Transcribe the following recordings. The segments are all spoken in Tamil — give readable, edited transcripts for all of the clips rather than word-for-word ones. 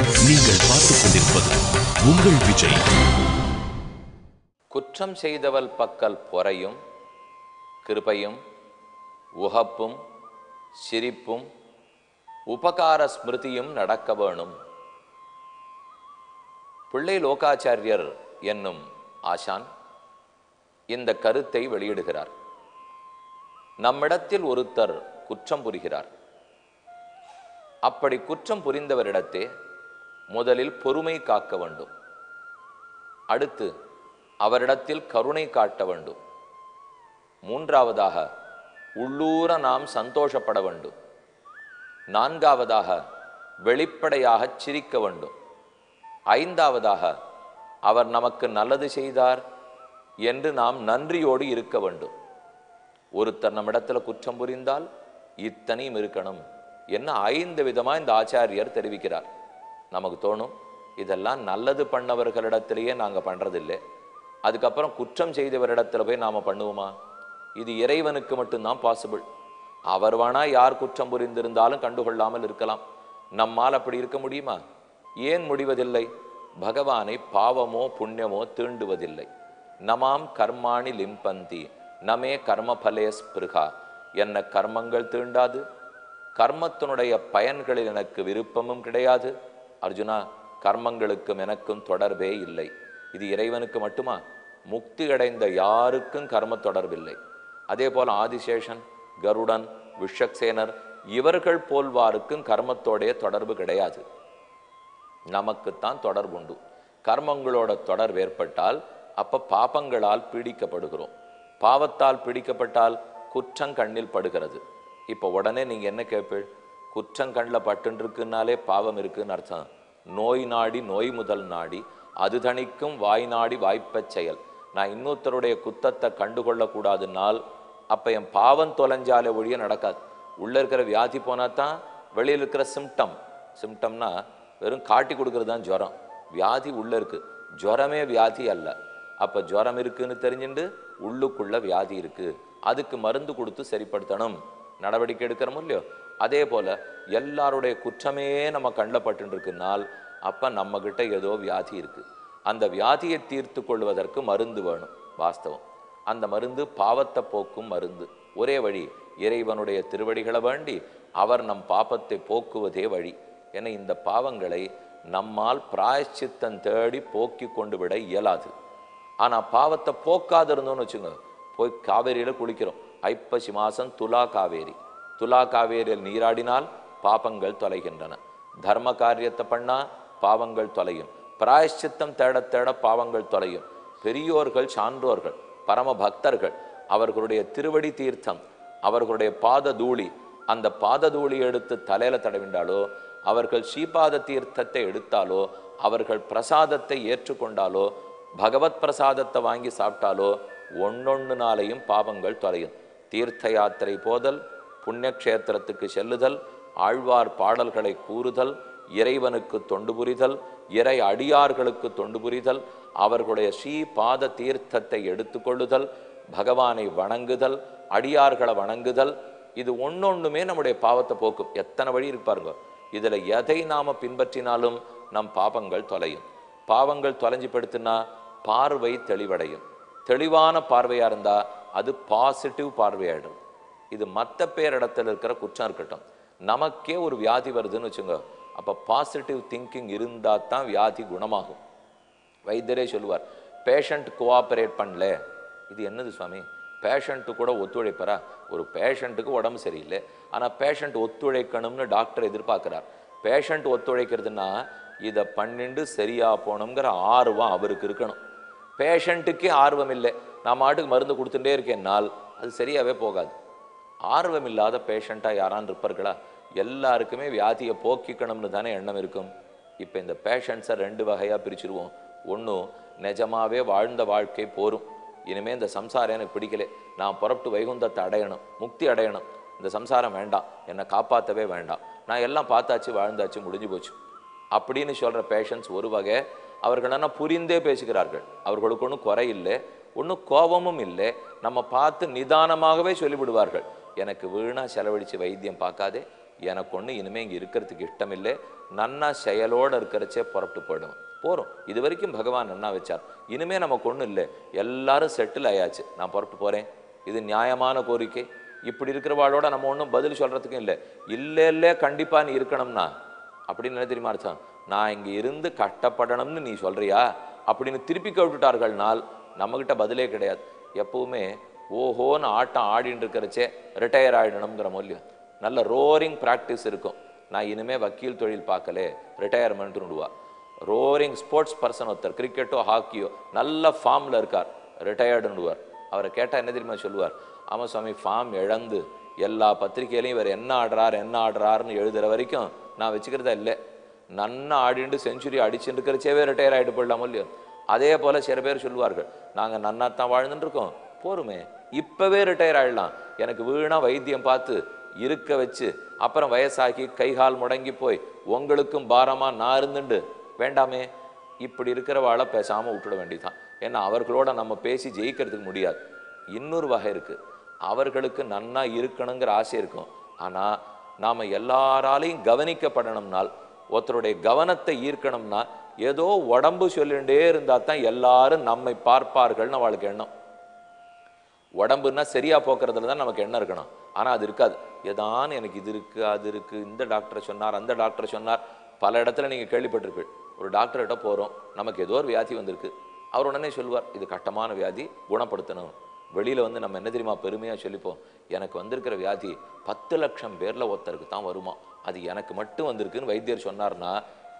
நீங்கள் பார்த்துக் கொண்டிருப்பது உங்கள் விஜய். குற்றம் செய்தவள் பக்கல் பொறையும் கிருபையும் உகப்பும் சிரிப்பும் உபகார ஸ்மிருதியும் நடக்க வேணும். பிள்ளை லோகாச்சாரியர் என்னும் ஆசான் இந்த கருத்தை வெளியிடுகிறார். நம்மிடத்தில் ஒருத்தர் குற்றம் புரிகிறார். அப்படி குற்றம் புரிந்தவரிடத்தே முதலில் பொறுமை காக்க வேண்டும். அடுத்து அவரிடத்தில் கருணை காட்ட வேண்டும். மூன்றாவதாக உள்ளூர நாம் சந்தோஷப்பட வேண்டும். நான்காவதாக வெளிப்படையாக சிரிக்க வேண்டும். ஐந்தாவதாக அவர் நமக்கு நல்லது செய்தார் என்று நாம் நன்றியோடு இருக்க வேண்டும். ஒருத்தர் நம்மிடத்தில் குற்றம் புரிந்தால் இத்தனையும் இருக்கணும் என்ன 5 விதமாக இந்த ஆச்சாரியர் தெரிவிக்கிறார். நமக்கு தோணும் இதெல்லாம் நல்லது பண்ணவர்களிடத்திலேயே நாங்கள் பண்ணுறதில்லை, அதுக்கப்புறம் குற்றம் செய்தவரிடத்துல போய் நாம் பண்ணுவோமா? இது இறைவனுக்கு மட்டும்தான் பாசிபிள். அவர் வேணா யார் குற்றம் புரிந்திருந்தாலும் கண்டுகொள்ளாமல் இருக்கலாம். நம்மால் அப்படி இருக்க முடியுமா? ஏன் முடிவதில்லை? பகவானை பாவமோ புண்ணியமோ தீண்டுவதில்லை. நமாம் கர்மாணி லிம்பந்தி நமே கர்மபலே ஸ்பிருகா. என்ன கர்மங்கள் தீண்டாது, கர்மத்தினுடைய பயன்களில் எனக்கு விருப்பமும் கிடையாது. அர்ஜுனா, கர்மங்களுக்கும் எனக்கும் தொடர்பே இல்லை. இது இறைவனுக்கு மட்டுமா? முக்தி அடைந்த யாருக்கும் கர்ம தொடர்பில்லை. அதே போல் ஆதிசேஷன், கருடன், விஷக்சேனர் இவர்கள் போல்வாருக்கும் கர்மத்தோடைய தொடர்பு கிடையாது. நமக்குத்தான் தொடர்புண்டு. கர்மங்களோட தொடர்பு ஏற்பட்டால் அப்ப பாபங்களால் பீடிக்கப்படுகிறோம். பாவத்தால் பீடிக்கப்பட்டால் குற்றம் கண்ணில் படுகிறது. இப்போ உடனே நீங்க என்ன கேட்பீள்? குற்றம் கண்ணில் பட்டுருக்குன்னாலே பாவம் இருக்குன்னு அர்த்தம். நோய் நாடி நோய் முதல் நாடி அது தணிக்கும் வாய் நாடி வாய்ப்பச் செயல். நான் இன்னொருத்தருடைய குத்தத்தை கண்டுகொள்ளக்கூடாதுனால் அப்ப என் பாவம் தொலைஞ்சாலே ஒழிய நடக்காது. உள்ள இருக்கிற வியாதி போனா தான் வெளியில் இருக்கிற சிம்டம்னா வெறும் காட்டி கொடுக்கறது தான் ஜுரம். வியாதி உள்ள இருக்கு, ஜுரமே வியாதி அல்ல. அப்ப ஜுரம் இருக்குன்னு தெரிஞ்சுட்டு உள்ளுக்குள்ள வியாதி இருக்கு, அதுக்கு மருந்து கொடுத்து சரிப்படுத்தணும், நடவடிக்கை எடுக்கிறோம் இல்லையோ? அதே போல எல்லாருடைய குற்றமே நம்ம கண்ணில் பட்டு இருக்குனால் அப்ப நம்ம கிட்ட ஏதோ வியாதி இருக்கு. அந்த வியாதியை தீர்த்து கொள்வதற்கு மருந்து வேணும். வாஸ்தவம் அந்த மருந்து பாவத்தை போக்கும் மருந்து. ஒரே வழி இறைவனுடைய திருவடிகளை வேண்டி அவர் நம் பாபத்தை போக்குவதே வழி. என இந்த பாவங்களை நம்மால் பிராயச்சித்தம் தேடி போக்கி கொண்டு விட இயலாது. ஆனா பாவத்தை போக்காது இருந்தோம்னு வச்சுங்க, போய் காவேரியில குளிக்கிறோம். ஐப்பசி மாசம் துலா காவேரி, துலா காவேரியில் நீராடினால் பாபங்கள் தொலைகின்றன. தர்ம காரியத்தை பண்ணா பாவங்கள் தொலையும். பிராயச்சித்தம் தேட தேட பாவங்கள் தொலையும். பெரியோர்கள், சான்றோர்கள், பரம பக்தர்கள் அவர்களுடைய திருவடி தீர்த்தம், அவர்களுடைய பாத தூளி, அந்த பாத தூளி எடுத்து தலையில தடவிண்டாலோ, அவர்கள் ஸ்ரீபாத தீர்த்தத்தை எடுத்தாலோ, அவர்கள் பிரசாதத்தை ஏற்றுக்கொண்டாலோ, பகவத் பிரசாதத்தை வாங்கி சாப்பிட்டாலோ ஒன்னொன்னு நாளையும் பாவங்கள் தொலையும். தீர்த்த யாத்திரை போதல், புண்ணியக்ஷேத்திரத்துக்கு செல்லுதல், ஆழ்வார் பாடல்களை கூறுதல், இறைவனுக்கு தொண்டு புரிதல், இறை அடியார்களுக்கு தொண்டு புரிதல், அவர்களுடைய ஸ்ரீபாத தீர்த்தத்தை எடுத்துக்கொள்ளுதல், பகவானை வணங்குதல், அடியார்களை வணங்குதல், இது ஒன்னொன்னுமே நம்முடைய பாவத்தை போக்கும். எத்தனை வழி இருக்கு பாருங்க. இதுல எதை நாம பின்பற்றினாலும் நம் பாவங்கள் தொலையும். பாவங்கள் தொலைஞ்சு படுத்துனா பார்வை தெளிவடையும். தெளிவான பார்வையா இருந்தா அது பாசிட்டிவ் பார்வையாயிடும். இது மற்ற பேரிடத்துல இருக்கிற குற்றம் இருக்கட்டும், நமக்கே ஒரு வியாதி வருதுன்னு வச்சுங்க, அப்ப பாசிட்டிவ் திங்கிங் இருந்தா தான் வியாதி குணமாகும். வைத்தியரே சொல்லுவார், பேஷண்ட் கோஆபரேட் பண்ணல. இது என்னது சுவாமி? பேஷண்ட்டு கூட ஒத்துழைப்பரா? ஒரு பேஷண்ட்டுக்கு உடம்பு சரியில்லை, ஆனா பேஷண்ட் ஒத்துழைக்கணும்னு டாக்டர் எதிர்பார்க்கிறார். பேஷண்ட் ஒத்துழைக்கிறதுனா இதை பண்ணிண்டு சரியா போகணுங்கிற ஆர்வம் அவருக்கு இருக்கணும். பேஷண்ட்டுக்கே ஆர்வம் இல்லை, நான் மாட்டுக்கு மருந்து கொடுத்துட்டே இருக்கேன்னால் அது சரியாவே போகாது. ஆர்வம் இல்லாத பேஷண்டா யாரான்னு இருப்பார்களா? எல்லாருக்குமே வியாதியை போக்கிக்கணும்னு தானே எண்ணம் இருக்கும். இப்போ இந்த பேஷண்ட்ஸை 2 வகையாக பிரிச்சுருவோம். ஒன்று, நிஜமாவே வாழ்ந்த வாழ்க்கை போரும், இனிமே இந்த சம்சாரம் எனக்கு பிடிக்கல, நான் புறப்பட்டு வைகுந்தத்தை அடையணும், முக்தி அடையணும், இந்த சம்சாரம் வேண்டாம், என்னை காப்பாற்றவே வேண்டாம், நான் எல்லாம் பார்த்தாச்சு வாழ்ந்தாச்சு முடிஞ்சு போச்சு அப்படின்னு சொல்கிற பேஷண்ட்ஸ் ஒரு வகை. அவர்கள் என்ன புரிந்தே பேசுகிறார்கள், அவர்களுக்கு ஒன்றும் குறை இல்லை, ஒன்றும் கோபமும் இல்லை, நம்ம பார்த்து நிதானமாகவே சொல்லிவிடுவார்கள். எனக்கு வீணாக செலவழித்து வைத்தியம் பார்க்காதே, எனக்கு ஒன்று இனிமேல் இங்கே இருக்கிறதுக்கு இஷ்டம் இல்லை, நன்னா செயலோடு இருக்கிறச்சே புறப்பட்டு போயிடுவேன். போகிறோம், இது வரைக்கும் பகவான் நன்னா வச்சார், இனிமேல் நமக்கு ஒன்றும் இல்லை, எல்லாரும் செட்டில் ஆயாச்சு, நான் புறப்பட்டு போகிறேன். இது நியாயமான கோரிக்கை. இப்படி இருக்கிறவாளோட நம்ம ஒன்றும் பதில் சொல்கிறதுக்கும் இல்லை. இல்லை கண்டிப்பாக நீ இருக்கணும்னா அப்படின்னு என்ன தெரியுமா அர்த்தம்? நான் இங்கே இருந்து கஷ்டப்படணும்னு நீ சொல்கிறியா அப்படின்னு திருப்பி விட்டுட்டார்கள்னால் நம்மக்கிட்ட பதிலே கிடையாது. எப்பவுமே ஓஹோன்னு ஆட்டம் ஆடின்னு இருக்கிறச்சே ரிட்டையர் ஆகிடணுங்கிற மூலியம் நல்ல ரோரிங் ப்ராக்டிஸ் இருக்கும். நான் இனிமேல் வக்கீல் தொழில் பார்க்கலே, ரிட்டையர்மெண்ட்டுன்னுடுவா. ரோரிங் ஸ்போர்ட்ஸ் பர்சன் ஒருத்தர், கிரிக்கெட்டோ ஹாக்கியோ நல்ல ஃபார்மில் இருக்கார், ரிட்டையர்டுன்னுவார். அவரை கேட்டால் என்ன தெரியுமா சொல்லுவார்? ஆமாம் சுவாமி, ஃபார்ம் இழந்து எல்லா பத்திரிகையிலையும் இவர் என்ன ஆடுறாருன்னு எழுதுகிற வரைக்கும் நான் வச்சுக்கிறதா இல்லை, நன்னா ஆடிண்டு செஞ்சுரி அடிச்சுட்டு இருக்கிறச்சேவே ரிட்டையர் ஆகிட்டு போயிடலாமோ இல்லையோ. அதே போல் சில பேர் சொல்லுவார்கள், நாங்கள் நன்னாத்தான் வாழ்ந்துட்டுருக்கோம், போருமே இப்போவே ரிட்டையர் ஆகிடலாம், எனக்கு வீணாக வைத்தியம் பார்த்து இருக்க வச்சு அப்புறம் வயசாகி கைகால் முடங்கி போய் உங்களுக்கும் பாரமாக நான் இருந்துண்டு வேண்டாமே. இப்படி இருக்கிறவாளை பேசாமல் விட்டுட வேண்டியதான். ஏன்னா அவர்களோட நம்ம பேசி ஜெயிக்கிறதுக்கு முடியாது. இன்னொரு வகை இருக்குது, அவர்களுக்கு நன்னா இருக்கணுங்கிற ஆசை இருக்கும், ஆனால் நாம் எல்லாராலையும் கவனிக்கப்படணும்னால், ஒருத்தருடைய கவனத்தை ஈர்க்கணும்னா ஏதோ உடம்பு சொல்லிகிட்டே இருந்தால் தான் எல்லாரும் நம்மை பார்ப்பார்கள்னு அவளுக்கு எண்ணம். உடம்புன்னா சரியாக போக்குறதுல தான் நமக்கு எண்ணம் இருக்கணும், ஆனால் அது இருக்காது. ஏதான் எனக்கு இது இருக்குது அது இருக்குது, இந்த டாக்டரை சொன்னார் அந்த டாக்டரை சொன்னார். பல இடத்துல நீங்கள் கேள்விப்பட்டிருப்பீள், ஒரு டாக்டர்கிட்ட போகிறோம், நமக்கு ஏதோ ஒரு வியாதி வந்திருக்கு, அவர் உடனே சொல்லுவார் இது கட்டமான வியாதி, குணப்படுத்தணும். வெளியில் வந்து நம்ம என்ன தெரியுமா பெருமையாக சொல்லிப்போம், எனக்கு வந்திருக்கிற வியாதி 10 லட்சம் பேரில் ஒருத்தருக்கு தான் வருமா, அது எனக்கு மட்டும் வந்திருக்குன்னு வைத்தியர் சொன்னார்னா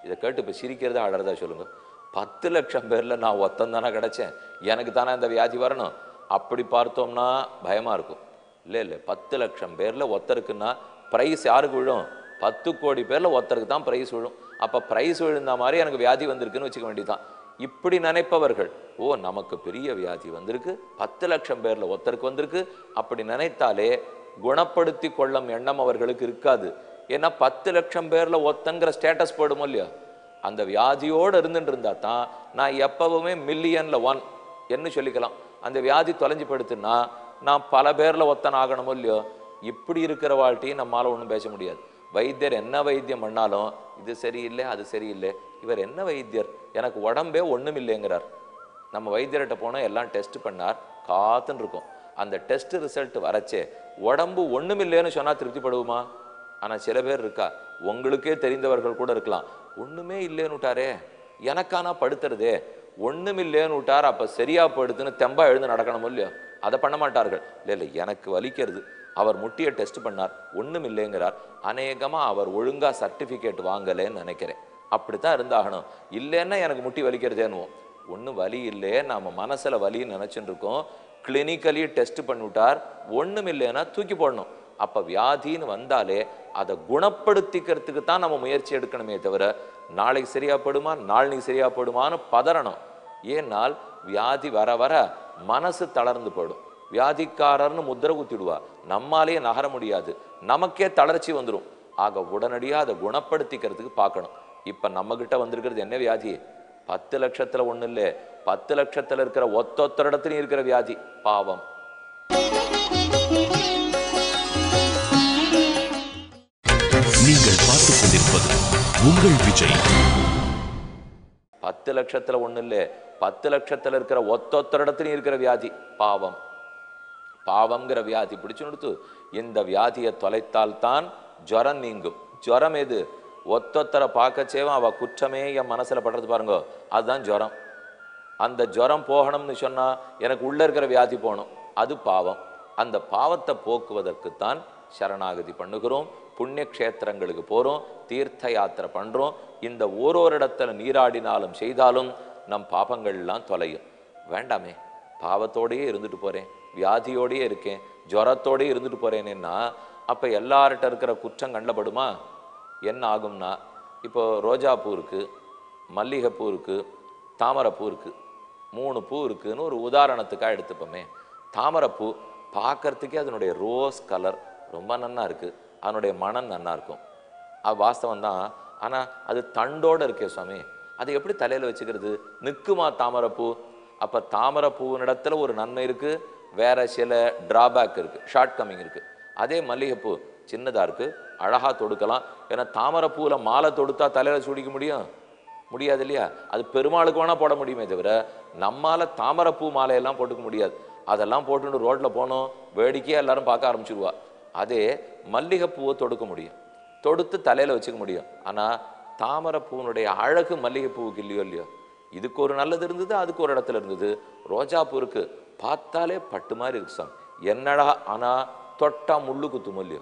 இதை கேட்டு இப்போ சிரிக்கிறதா அழறதா சொல்லுங்கள்? 10 லட்சம் பேரில் நான் ஒருத்தன் தானே கிடச்சேன், எனக்கு தானே இந்த வியாதி வரணும்? அப்படி பார்த்தோம்னா பயமாக இருக்கும். இல்லை 10 லட்சம் பேரில் ஒருத்தருக்குன்னா ப்ரைஸ் யாருக்கு விழும்? 10 கோடி பேரில் ஒருத்தருக்கு தான் ப்ரைஸ் விழும். அப்போ ப்ரைஸ் விழுந்த மாதிரி எனக்கு வியாதி வந்திருக்குன்னு வச்சுக்க வேண்டியதான். இப்படி நினைப்பவர்கள், ஓ நமக்கு பெரிய வியாதி வந்திருக்கு, 10 லட்சம் பேரில் ஒருத்தருக்கு வந்திருக்கு, அப்படி நினைத்தாலே குணப்படுத்தி கொள்ளும் எண்ணம் அவர்களுக்கு இருக்காது. ஏன்னா 10 லட்சம் பேரில் ஒருத்தங்கிற ஸ்டேட்டஸ் போடுமோ இல்லையோ, அந்த வியாதியோடு இருந்துட்டு இருந்தா தான் நான் எப்பவுமே மில்லியனில் 1 என்ன சொல்லிக்கலாம். அந்த வியாதி தொலைஞ்சு படுத்துன்னா நான் பல பேரில் ஒத்தன் ஆகணுமோ இல்லையோ. இப்படி இருக்கிற வாழ்க்கையும் நம்மளால் ஒன்றும் பேச முடியாது. வைத்தியர் என்ன வைத்தியம் பண்ணாலும் இது சரியில்லை அது சரியில்லை, இவர் என்ன வைத்தியர், எனக்கு உடம்பே ஒன்றும் இல்லைங்கிறார். நம்ம வைத்தியர்கிட்ட போனோம், எல்லாம் டெஸ்ட் பண்ணார், காத்துன்னு இருக்கும். அந்த டெஸ்ட் ரிசல்ட் வரச்சே உடம்பு ஒன்றும் இல்லைன்னு சொன்னால் திருப்திப்படுவோமா? ஆனால் சில பேர் இருக்கா, உங்களுக்கே தெரிந்தவர்கள் கூட இருக்கலாம், ஒன்றுமே இல்லைன்னு விட்டாரே, எனக்கானா படுத்துறதே, ஒன்றும் இல்லைன்னு விட்டார், அப்போ சரியா படுத்துன்னு தெம்பா எழுந்து நடக்கணும் இல்லையோ. அதை பண்ண மாட்டார்கள். இல்லை எனக்கு வலிக்கிறது, அவர் முட்டியை டெஸ்ட் பண்ணார், ஒன்றும் இல்லைங்கிறார், அநேகமாக அவர் ஒழுங்காக சர்டிஃபிகேட் வாங்கலேன்னு நினைக்கிறேன். அப்படித்தான் இருந்தாகணும். இல்லைன்னா எனக்கு முட்டி வலிக்கிறதேனுவோம். ஒன்றும் வலி இல்லையே, நாம் மனசில் வலின்னு நினச்சின்னு இருக்கோம். கிளினிக்கலி டெஸ்ட் பண்ணிவிட்டார், ஒன்றும் இல்லைன்னா தூக்கி போடணும். அப்போ வியாதின்னு வந்தாலே அதை குணப்படுத்திக்கிறதுக்கு தான் நம்ம முயற்சி எடுக்கணுமே தவிர நாளைக்கு சரியாப்படுமா நாளைக்கு சரியாப்படுமான்னு பதறணும். ஏன்னால் வியாதி வர வர மனசு தளர்ந்து போயிடும். வியாதிக்காரர்னு முத்திரை குத்திடுவா, நம்மாலேயே நகர முடியாது, நமக்கே தளர்ச்சி வந்துடும். ஆக உடனடியாக அதை குணப்படுத்திக்கிறதுக்கு பார்க்கணும். இப்போ நம்மகிட்ட வந்திருக்கிறது என்ன வியாதி? 10 லட்சத்தில் ஒன்றும் இல்லை, 10 லட்சத்தில் இருக்கிற ஒத்தொத்தர் இடத்துலையும் இருக்கிற வியாதி, பாவம். நீங்கள் பார்த்துக் கொண்டிருப்பது உங்கள் விஜய். 10 லட்சத்தில் ஒன்றும் இல்லை, 10 லட்சத்தில் இருக்கிற ஒத்தொத்தர் இடத்துலையும் இருக்கிற வியாதி, பாவம். பாவம்ங்கிற வியாதி பிடிச்சு கொடுத்து இந்த வியாதியை தொலைத்தால்தான் ஜுரம் நீங்கும். ஜுரம் எது? ஒத்தொத்தரை பார்க்கச்சேவும் அவ குற்றமே என் மனசுல படுறது பாருங்க, அதுதான் ஜுரம். அந்த ஜுரம் போகணும்னு சொன்னா எனக்கு உள்ள இருக்கிற வியாதி போகணும், அது பாவம். அந்த பாவத்தை போக்குவதற்குத்தான் சரணாகதி பண்ணுகிறோம், புண்ணிய கஷேத்திரங்களுக்கு போறோம், தீர்த்த யாத்திரை பண்றோம். இந்த ஒரு இடத்துல நீராடினாலும் செய்தாலும் நம் பாபங்கள்லாம் தொலையும். வேண்டாமே, பாவத்தோடையே இருந்துட்டு போறேன், வியாதியோடையே இருக்கேன், ஜுரத்தோடையே இருந்துட்டு போறேன்னா அப்ப எல்லார்கிட்ட இருக்கிற குற்றம் கண்டப்படுமா? என்ன ஆகும்னா, இப்போ ரோஜா பூ இருக்கு, மல்லிகைப்பூ இருக்கு, தாமரைப்பூ இருக்கு, 3 பூ இருக்குன்னு ஒரு உதாரணத்துக்காக எடுத்துப்போமே. தாமரைப்பூ பார்க்கறதுக்கே அதனுடைய ரோஸ் கலர் ரொம்ப நன்னா இருக்கு, அதனுடைய மனம் நன்னா இருக்கும், அது வாஸ்தவம் தான். ஆனா அது தண்டோட இருக்கே சுவாமி, அது எப்படி தலையில வச்சுக்கிறது? நிற்குமா தாமரைப்பூ? அப்ப தாமரைப்பூவினிடத்துல ஒரு நன்மை இருக்கு, வேற சில டிராபேக் இருக்கு, ஷார்ட் கம்மிங் இருக்கு. அதே மல்லிகைப்பூ சின்னதாக இருக்குது, அழகாக தொடுக்கலாம். ஏன்னா தாமரை பூவில் மாலை தொடுத்தா தலையில் சூடிக்க முடியாது இல்லையா? அது பெருமாளுக்கு வேணால் போட முடியுமே தவிர நம்மால் தாமரைப்பூ மாலையெல்லாம் போட்டுக்க முடியாது. அதெல்லாம் போட்டுன்னு ரோட்டில் போனோம் வேடிக்கையாக எல்லாரும் பார்க்க ஆரம்பிச்சிருவா. அதே மல்லிகைப்பூவை தொடுக்க முடியும், தொடுத்து தலையில் வச்சுக்க முடியும். ஆனால் தாமரைப்பூனுடைய அழகு மல்லிகைப்பூவுக்கு இல்லையோ. இதுக்கு ஒரு நல்லது இருந்தது, அதுக்கு ஒரு இடத்துல இருந்தது. ரோஜாப்பூ இருக்கு, பார்த்தாலே பட்டு மாதிரி இருக்கு சாமி, என்னடா. ஆனால் தொட்டா முள்ளு குத்தும் இல்லையோ.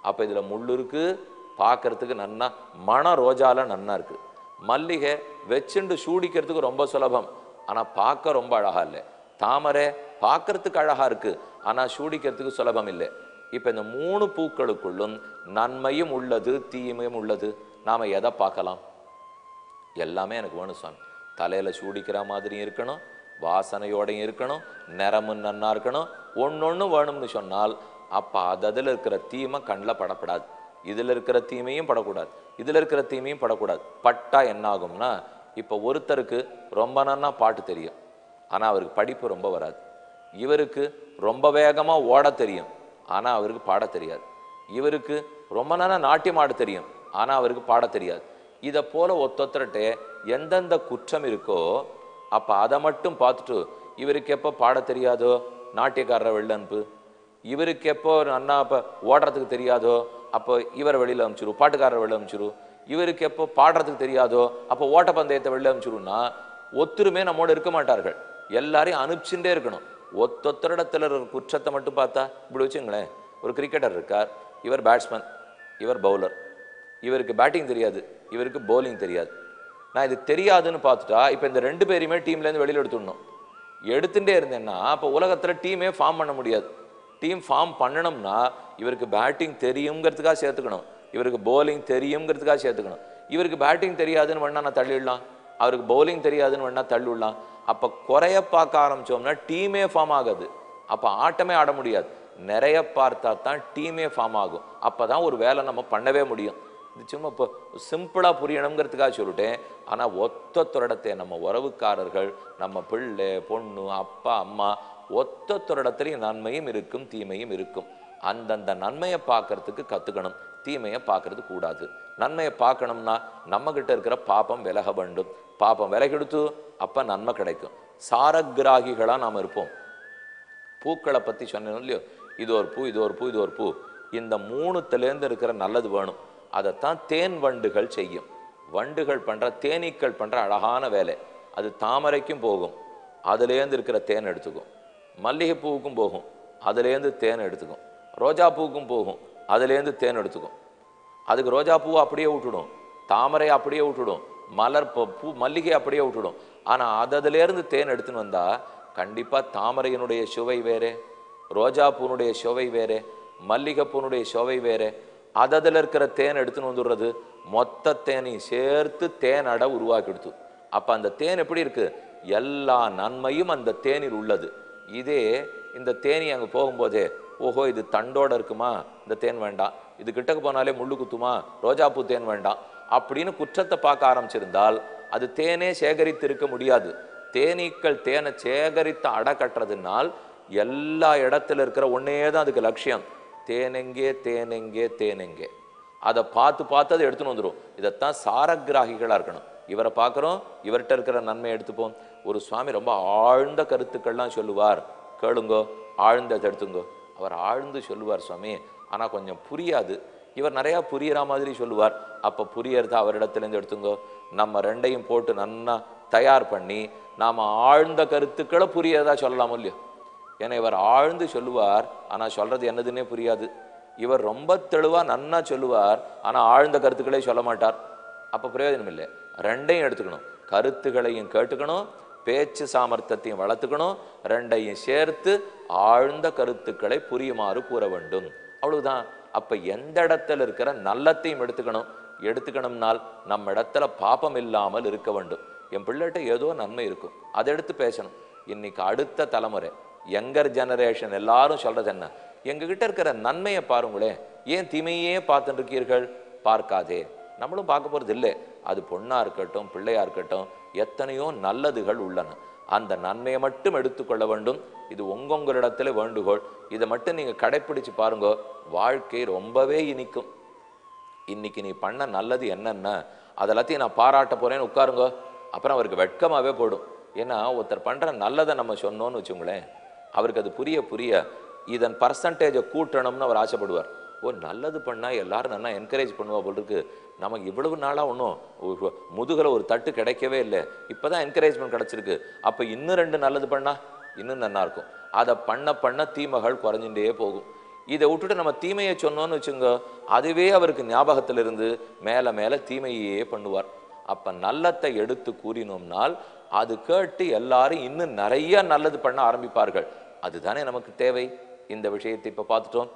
அப்போ இதில் முள்ளு இருக்கு, பார்க்கறதுக்கு நன்னா மனம் ரோஜால நன்னா இருக்கு. மல்லிகை வச்சுண்டு சூடிக்கிறதுக்கு ரொம்ப சுலபம், ஆனால் பார்க்க ரொம்ப அழகா இல்லை. தாமரை பார்க்கறதுக்கு அழகா இருக்கு, ஆனால் சூடிக்கிறதுக்கு சுலபம் இல்லை. இப்போ இந்த 3 பூக்களுக்குள்ளும் நன்மையும் உள்ளது, தீமையும் உள்ளது. நாம் எதை பார்க்கலாம்? எல்லாமே எனக்கு வேணும் சாமி. தலையில் சூடிக்கிற மாதிரியும் இருக்கணும், வாசனையோடையும் இருக்கணும், நிறமும் நன்னா இருக்கணும், ஒன்னொன்று வேணும்னு சொன்னால் அப்போ அதில் இருக்கிற தீமை கண்ணில் படப்படாது, இதில் இருக்கிற தீமையும் படக்கூடாது, இதில் இருக்கிற தீமையும் படக்கூடாது. பட்டா என்ன ஆகும்னா, இப்போ ஒருத்தருக்கு ரொம்ப நன்னா பாட்டு தெரியும், ஆனால் அவருக்கு படிப்பு ரொம்ப வராது. இவருக்கு ரொம்ப வேகமாக ஓட தெரியும், ஆனால் அவருக்கு பாட தெரியாது. இவருக்கு ரொம்ப நன்னா நாட்டியம் ஆட தெரியும், ஆனால் அவருக்கு பாட தெரியாது. இதை போல ஒத்தொத்தரட்டே எந்தெந்த குற்றம் இருக்கோ அப்போ அதை மட்டும் பார்த்துட்டு இவருக்கு எப்போ பாட தெரியாதோ நாட்டியக்காரரை வெளில அனுப்பு, இவருக்கு எப்போ அண்ணா இப்போ ஓடுறதுக்கு தெரியாதோ அப்போ இவரை வெளியில் அனுப்பிச்சிரு, பாட்டுக்காரரை வெளில அனுப்பிச்சிரு. இவருக்கு எப்போ பாடுறதுக்கு தெரியாதோ அப்போ ஓட்டப்பந்தயத்தை வெளில அனுப்பிச்சிருன்னா ஒத்துருமே நம்மோடு இருக்க மாட்டார்கள். எல்லாரையும் அனுப்பிச்சுட்டே இருக்கணும். ஒத்தொத்தரிடத்தில் இருக்கிற குற்றத்தை மட்டும் பார்த்தா இப்படி வச்சுங்களேன். ஒரு கிரிக்கெட்டர் இருக்கார், இவர் பேட்ஸ்மேன், இவர் பவுலர். இவருக்கு பேட்டிங் தெரியாது, இவருக்கு பவுலிங் தெரியாது. நான் இது தெரியாதுன்னு பார்த்துட்டா இப்போ இந்த 2 பேரையுமே டீம்லேருந்து வெளியில் எடுத்துடணும். எடுத்துகிட்டே இருந்தேன்னா அப்போ உலகத்தில் டீமே ஃபார்ம் பண்ண முடியாது. டீம் ஃபார்ம் பண்ணணும்னா இவருக்கு பேட்டிங் தெரியுங்கிறதுக்காக சேர்த்துக்கணும், இவருக்கு பவுலிங் தெரியுங்கிறதுக்காக சேர்த்துக்கணும். இவருக்கு பேட்டிங் தெரியாதுன்னு வேணா நான் தள்ளிடலாம், அவருக்கு பவுலிங் தெரியாதுன்னு வேணா தள்ளிவிடலாம். அப்போ குறைய பார்க்க ஆரம்பித்தோம்னா டீமே ஃபார்ம் ஆகாது, அப்போ ஆட்டமே ஆட முடியாது. நிறைய பார்த்தா தான் டீமே ஃபார்ம் ஆகும், அப்போ தான் ஒரு வேலை நம்ம பண்ணவே முடியும். இது சும்மா இப்போ சிம்பிளாக புரியணுங்கிறதுக்காக சொல்லிட்டேன். ஆனால் ஒத்தொத்தொரிடத்தை நம்ம உறவுக்காரர்கள், நம்ம பிள்ளை பொண்ணு அப்பா அம்மா ஒத்தொத்தொரிடத்துலையும் நன்மையும் இருக்கும் தீமையும் இருக்கும். அந்தந்த நன்மையை பார்க்கறதுக்கு கற்றுக்கணும், தீமையை பார்க்கறது கூடாது. நன்மையை பார்க்கணும்னா நம்மக்கிட்ட இருக்கிற பாப்பம் விலக வேண்டும். பாப்பம் விலகெடுத்து அப்போ நன்மை கிடைக்கும். சாரகிராகிகளாக நாம் இருப்போம். பூக்களை பற்றி சொன்னோம் இல்லையோ, இது ஒரு பூ, இது ஒரு பூ, இது ஒரு பூ. இந்த 3த்துலேருந்து இருக்கிற நல்லது வேணும். அதைத்தான் தேன் வண்டுகள் செய்யும். வண்டுகள் பண்ணுற, தேனீக்கள் பண்ணுற அழகான வேலை. அது தாமரைக்கும் போகும், அதுலேருந்து இருக்கிற தேன் எடுத்துக்கும். மல்லிகைப்பூவுக்கும் போகும், அதுலேருந்து தேன் எடுத்துக்கும். ரோஜா பூவுக்கும் போகும், அதுலேருந்து தேன் எடுத்துக்கும். அதுக்கு ரோஜா பூவை அப்படியே விட்டுடும், தாமரை அப்படியே விட்டுடும், மலர் பூ மல்லிகை அப்படியே விட்டுடும். ஆனால் அதுலேருந்து தேன் எடுத்துன்னு வந்தால் கண்டிப்பாக தாமரையினுடைய சுவை வேறே, ரோஜா பூனுடைய சுவை வேறே, மல்லிகைப்பூனுடைய சுவை வேறே. அதில் இருக்கிற தேன் எடுத்துன்னு வந்துடுறது மொத்த தேனையும் சேர்த்து தேன் அடை உருவாக்கிடுத்து. அப்போ அந்த தேன் எப்படி இருக்குது? எல்லா நன்மையும் அந்த தேனில் உள்ளது. இதே இந்த தேனி அங்கே போகும்போதே ஓஹோ இது தண்டோடு இருக்குமா, இந்த தேன் வேண்டாம், இது கிட்டக்கு போனாலே முள்ளு குத்துமா, ரோஜாப்பூ தேன் வேண்டாம் அப்படின்னு குற்றத்தை பார்க்க ஆரம்பிச்சிருந்தால் அது தேனே சேகரித்து இருக்க முடியாது. தேனீக்கள் தேனை சேகரித்து அடை கட்டுறதுனால் எல்லா இடத்துல இருக்கிற ஒன்னே தான் அதுக்கு லட்சியம். தேனெங்கே தேனெங்கே தேனெங்கே, அதை பார்த்து பார்த்து அதை எடுத்துன்னு வந்துடும். இதைத்தான் சாரகிராகிகளாக இருக்கணும். இவரை பார்க்குறோம், இவர்கிட்ட இருக்கிற நன்மை எடுத்துப்போம். ஒரு சுவாமி ரொம்ப ஆழ்ந்த கருத்துக்கள்லாம் சொல்லுவார், கேளுங்கோ, ஆழ்ந்ததை எடுத்துங்கோ. அவர் ஆழ்ந்து சொல்லுவார் சுவாமி, ஆனால் கொஞ்சம் புரியாது. இவர் நிறையா புரியிற மாதிரி சொல்லுவார். அப்போ புரியறத அவரிடத்துலேருந்து எடுத்துங்கோ. நம்ம 2ஐயும் போட்டு நன்னா தயார் பண்ணி நாம் ஆழ்ந்த கருத்துக்களை புரியறதா சொல்லலாமோ இல்லையோ. ஏன்னா இவர் ஆழ்ந்து சொல்லுவார், ஆனால் சொல்கிறது என்னதுன்னே புரியாது. இவர் ரொம்ப தெளிவாக நன்னா சொல்லுவார், ஆனால் ஆழ்ந்த கருத்துக்களே சொல்ல மாட்டார். அப்போ பிரயோஜனம் இல்லை. 2ஐயும் எடுத்துக்கணும், கருத்துக்களையும் கேட்டுக்கணும், பேச்சு சாமர்த்தியத்தையும் வளர்த்துக்கணும். 2ஐயும் சேர்த்து ஆழ்ந்த கருத்துக்களை புரியுமாறு கூற வேண்டும். அவ்வளவுதான். அப்போ எந்த இடத்துல இருக்கிற நல்லத்தையும் எடுத்துக்கணும்னால் நம்ம இடத்துல பாப்பம் இல்லாமல் இருக்க வேண்டும். என் பிள்ளைகிட்ட ஏதோ நன்மை இருக்கும், அதை எடுத்து பேசணும். இன்னைக்கு அடுத்த தலைமுறை யங்கர் ஜெனரேஷன் எல்லாரும் சொல்றது என்ன? எங்ககிட்ட இருக்கிற நன்மையை பாருங்களேன், ஏன் தீமையே பார்த்துட்டு இருக்கீர்கள்? பார்க்காதே. நம்மளும் பார்க்க போகிறது இல்லை. அது பொண்ணாக இருக்கட்டும் பிள்ளையாக இருக்கட்டும், எத்தனையோ நல்லதுகள் உள்ளன. அந்த நன்மையை மட்டும் எடுத்துக்கொள்ள வேண்டும். இது உங்களிடத்துல வேண்டுகோள். இதை மட்டும் நீங்கள் கடைப்பிடிச்சு பாருங்க, வாழ்க்கை ரொம்பவே இனிக்கும். இன்னைக்கு நீ பண்ண நல்லது என்னென்ன அதெல்லாத்தையும் நான் பாராட்ட போகிறேன்னு உட்காருங்க. அப்புறம் அவருக்கு வெட்கமாகவே போடும். ஏன்னா ஒருத்தர் பண்ணுற நல்லதை நம்ம சொன்னோன்னு வச்சுங்களேன், அவருக்கு அது புரிய புரிய இதன் பர்சன்டேஜை கூட்டணும்னு அவர் ஆசைப்படுவார். ஓ, நல்லது பண்ணால் எல்லாரும் நல்லா என்கரேஜ் பண்ணுவா போல் இருக்கு, நமக்கு இவ்வளவு நாளாக ஒன்றும் முதுகில் ஒரு தட்டு கிடைக்கவே இல்லை, இப்போ தான் என்கரேஜ்மெண்ட் கிடச்சிருக்கு, அப்போ இன்னும் 2 நல்லது பண்ணால் இன்னும் நல்லா இருக்கும். அதை பண்ண பண்ண தீமைகள் குறைஞ்சுட்டே போகும். இதை விட்டுட்டு நம்ம தீமையை சொன்னோன்னு வச்சுங்க, அதுவே அவருக்கு ஞாபகத்தில் இருந்து மேலே மேலே தீமையே பண்ணுவார். அப்போ நல்லத்தை எடுத்து கூறினோம்னால் அது கேட்டு எல்லாரும் இன்னும் நிறைய நல்லது பண்ண ஆரம்பிப்பார்கள். அதுதானே நமக்கு தேவை. இந்த விஷயத்தை இப்போ பார்த்துட்டோம்.